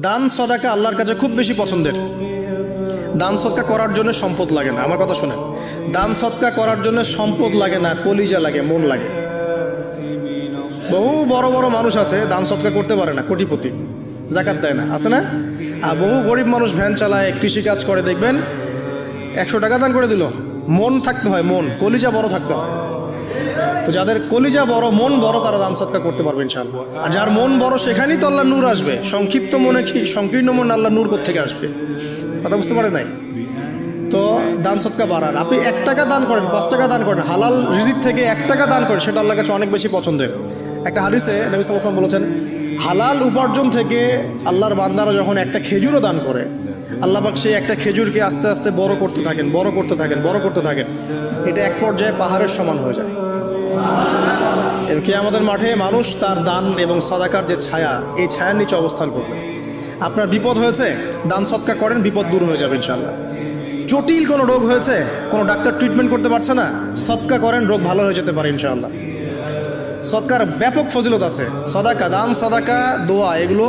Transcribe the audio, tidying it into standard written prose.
দান সদাকা আল্লাহর কাছে খুব বেশি পছন্দের। দান সদকা করার জন্য সম্পদ লাগে না, আমার কথা শোনেন। দান সদকা করার জন্য সম্পদ লাগে না, কলিজা লাগে, মন লাগে। বহু বড় বড় মানুষ আছে দান সদকা করতে পারে না, কোটিপতি, জাকাত দেয় না, আছে না? আর বহু গরিব মানুষ ভ্যান চালায়, কৃষিকাজ করে, দেখবেন 100 টাকা দান করে দিল। মন থাকতে হয়, মন, কলিজা বড় থাকতে হয়। তো যাদের কলিজা বড়, মন বড়, তারা দান সদকা করতে পারবে ইনশাআল্লাহ। আর যার মন বড় সেখানেই তো আল্লাহ নূর আসবে। সংক্ষিপ্ত মনে কি, সংকীর্ণ মন আল্লাহ নূর কোত্থেকে আসবে? কথা বুঝতে পারে নাই? তো দান সদকা বাড়ান। আপনি 1 টাকা দান করেন, 5 টাকা দান করেন, হালাল রিজিক থেকে 1 টাকা দান করেন, সেটা আল্লাহর কাছে অনেক বেশি পছন্দের। একটা হাদিসে নবী সাল্লাল্লাহু আলাইহি ওয়াসাল্লাম বলেছেন, হালাল উপার্জন থেকে আল্লাহর বান্দারা যখন একটা খেজুরও দান করে, আল্লাহ পাক সেই একটা খেজুরকে আস্তে আস্তে বড় করতে থাকেন, বড় করতে থাকেন, বড় করতে থাকেন। এটা এক পর্যায়ে পাহাড়ের সমান হয়ে যায়। এবং কিয়ামতের মাঠে মানুষ তার দান এবং সাদাকার যে ছায়া, এই ছায়ার নিচে অবস্থান করবে। আপনার বিপদ হয়েছে, দান সদকা করেন, বিপদ দূর হয়ে যাবে ইনশাআল্লাহ। জটিল কোনো রোগ হয়েছে, কোনো ডাক্তার ট্রিটমেন্ট করতে পারছে না, সদকা করেন, রোগ ভালো হয়ে যেতে পারে ইনশাআল্লাহ। সদকার ব্যাপক ফজিলত আছে। সদাকা, দান, সদাকা, দোয়া, এগুলো